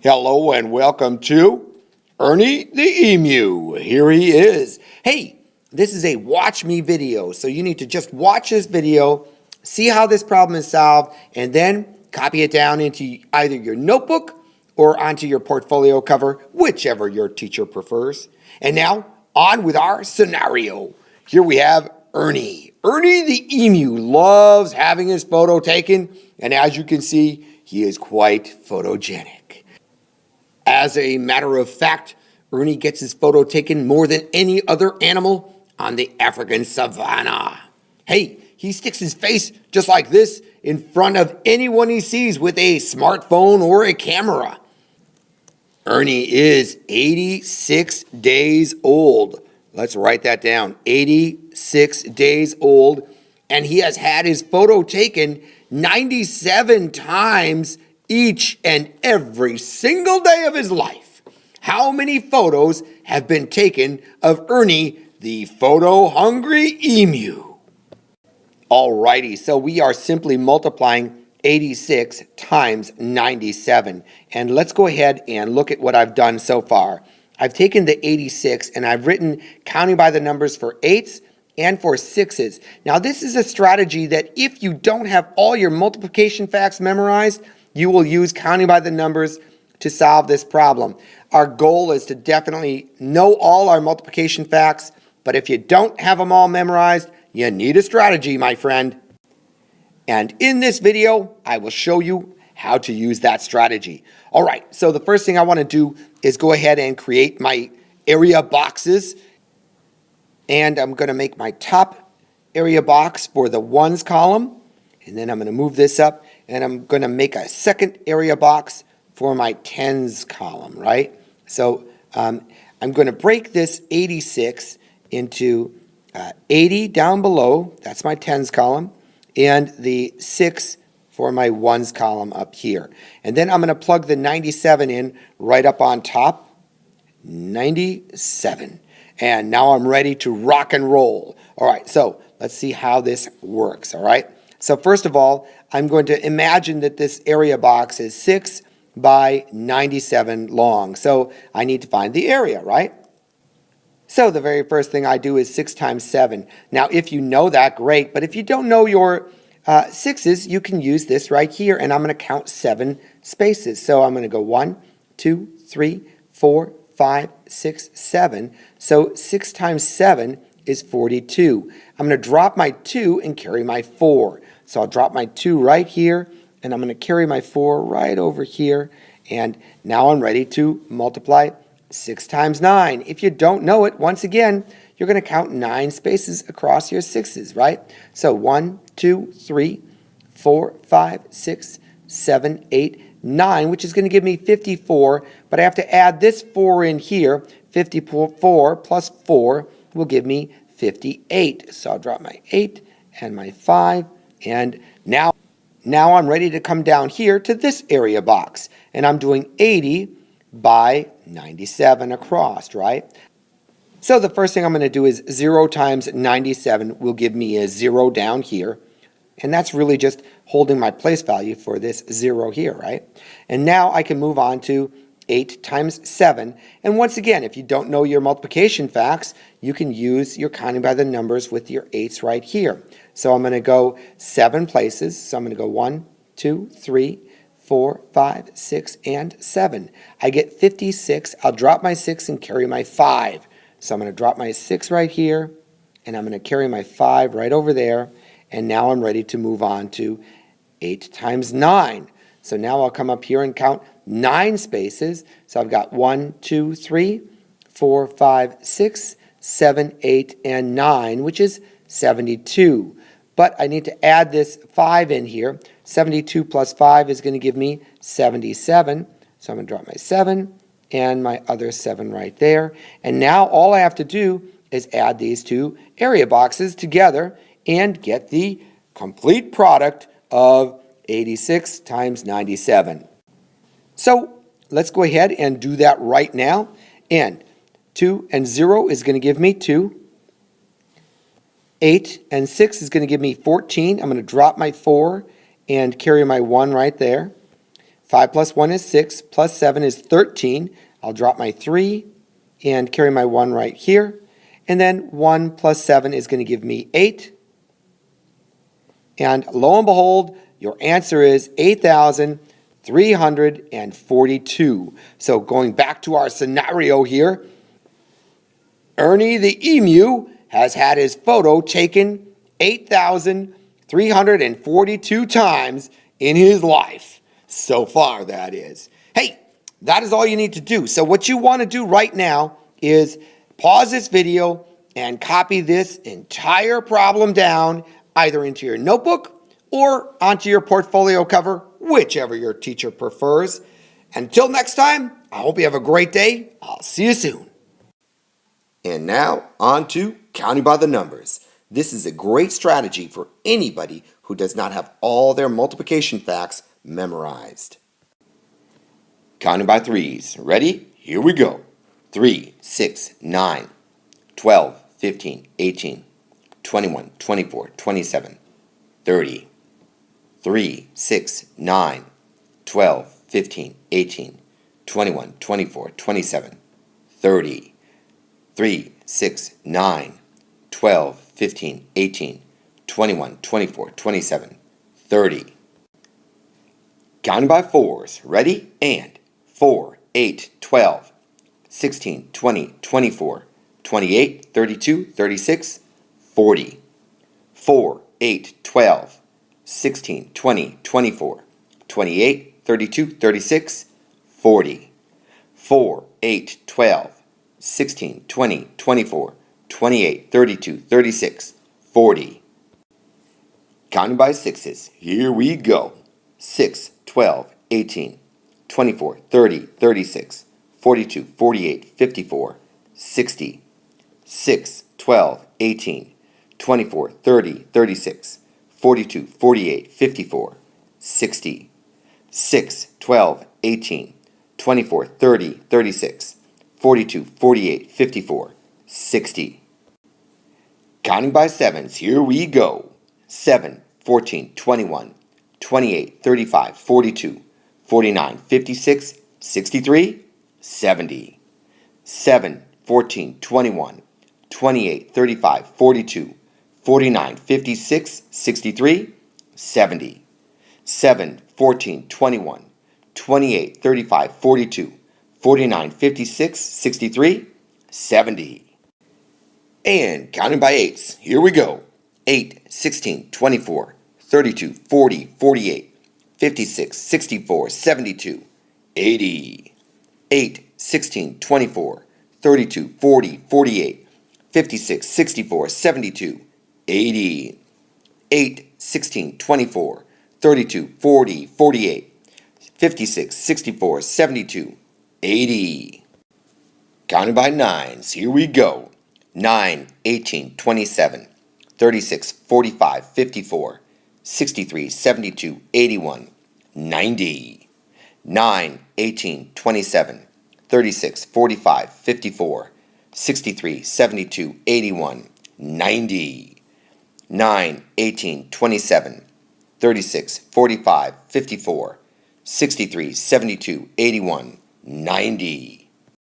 Hello and welcome to Ernie the Emu. Here he is. Hey, this is a watch me video, so you need to just watch this video, see how this problem is solved, and then copy it down into either your notebook or onto your portfolio cover, whichever your teacher prefers. And now, on with our scenario. Here we have Ernie. Ernie the Emu loves having his photo taken, and as you can see, he is quite photogenic. As a matter of fact, Ernie gets his photo taken more than any other animal on the African Savanna. Hey, he sticks his face just like this in front of anyone he sees with a smartphone or a camera. Ernie is 86 days old. Let's write that down. 86 days old, and he has had his photo taken 97 times each and every single day of his life. How many photos have been taken of Ernie the Photo-Hungry Emu? Alrighty, so we are simply multiplying 86 times 97. And let's go ahead and look at what I've done so far. I've taken the 86 and I've written counting by the numbers for 8s and for 6s. Now this is a strategy that if you don't have all your multiplication facts memorized, you will use counting by the numbers to solve this problem. Our goal is to definitely know all our multiplication facts, but if you don't have them all memorized, you need a strategy, my friend. And in this video, I will show you how to use that strategy. All right, so the first thing I want to do is go ahead and create my area boxes. And I'm going to make my top area box for the ones column. And then I'm going to move this up, and I'm going to make a second area box for my tens column, right? So I'm going to break this 86 into 80 down below, that's my tens column, and the 6 for my ones column up here. And then I'm going to plug the 97 in right up on top, 97. And now I'm ready to rock and roll. All right, so let's see how this works, all right? So first of all, I'm going to imagine that this area box is 6 by 97 long. So I need to find the area, right? So the very first thing I do is 6 times 7. Now, if you know that, great. But if you don't know your 6s, you can use this right here. And I'm going to count 7 spaces. So I'm going to go 1, 2, 3, 4, 5, 6, 7. So 6 times 7 is 42. I'm going to drop my 2 and carry my 4. So I'll drop my 2 right here, and I'm going to carry my 4 right over here. And now I'm ready to multiply 6 times 9. If you don't know it, once again, you're going to count 9 spaces across your 6s, right? So 1, 2, 3, 4, 5, 6, 7, 8, 9, which is going to give me 54. But I have to add this 4 in here. 54 plus 4 will give me 58. So I'll drop my 8 and my 5. And now I'm ready to come down here to this area box. And I'm doing 80 by 97 across, right? So the first thing I'm going to do is 0 times 97 will give me a 0 down here. And that's really just holding my place value for this 0 here, right? And now I can move on to 8 times 7. And once again, if you don't know your multiplication facts, you can use your counting by the numbers with your 8s right here. So I'm going to go 7 places. So I'm going to go 1, 2, 3, 4, 5, 6, and 7. I get 56. I'll drop my 6 and carry my 5. So I'm going to drop my 6 right here, and I'm going to carry my 5 right over there. And now I'm ready to move on to 8 times 9. So now I'll come up here and count 9 spaces. So I've got 1, 2, 3, 4, 5, 6, 7, 8, and 9, which is 72. But I need to add this 5 in here. 72 plus 5 is going to give me 77. So I'm going to drop my 7 and my other 7 right there. And now all I have to do is add these 2 area boxes together and get the complete product of 86 times 97. So let's go ahead and do that right now. And 2 and 0 is going to give me 2. 8 and 6 is going to give me 14. I'm going to drop my 4 and carry my 1 right there. 5 plus 1 is 6, plus 7 is 13. I'll drop my 3 and carry my 1 right here. And then 1 plus 7 is going to give me 8. And lo and behold, your answer is 8,342. So going back to our scenario here, Ernie the Emu has had his photo taken 8,342 times in his life. So far, that is. Hey, that is all you need to do. So what you want to do right now is pause this video and copy this entire problem down either into your notebook or onto your portfolio cover, whichever your teacher prefers. Until next time, I hope you have a great day. I'll see you soon. And now, on to counting by the numbers. This is a great strategy for anybody who does not have all their multiplication facts memorized. Counting by threes. Ready? Here we go. 3, 6, 9, 12, 15, 18, 21, 24, 27, 30. 3, 6, 9, 12, 15, 18, 21, 24, 27, 30. 3, 6, 9, 12, 15, 18, 21, 24, 27, 30. Counting by fours. Ready? And 4, 8, 12, 16, 20, 24, 28, 32, 36, 40. 4, 8, 12, 16, 20, 24, 28, 32, 36, 40. 4, 8, 12, 16, 20, 24, 28, 32, 36, 40. Counting by sixes. Here we go. 6, 12, 18, 24, 30, 36, 42, 48, 54, 60. 6, 12, 18, 24, 30, 36, 42, 48, 54, 60. 6, 12, 18, 24, 30, 36, 42, 48, 54, 60. Counting by sevens, here we go. 7, 14, 21, 28, 35, 42, 49, 56, 63, 70. 7, 14, 21, 28, 35, 42, 49, 56, 63, 70. 7, 14, 21, 28, 35, 42, 49, 56, 63, 70. And counting by eights, here we go. 8, 16, 24, 32, 40, 48, 56, 64, 72, 80. 8, 16, 24, 32, 40, 48, 56, 64, 72, 80. 8, 16, 24, 32, 40, 48, 56, 64, 72, 80. Counting by nines, here we go. 9, 18, 27, 36, 45, 54, 63, 72, 81, 90. 9, 18, 27, 36, 45, 54, 63, 72, 81, 90. 9, 18, 27, 36, 45, 54, 63, 72, 81, 90.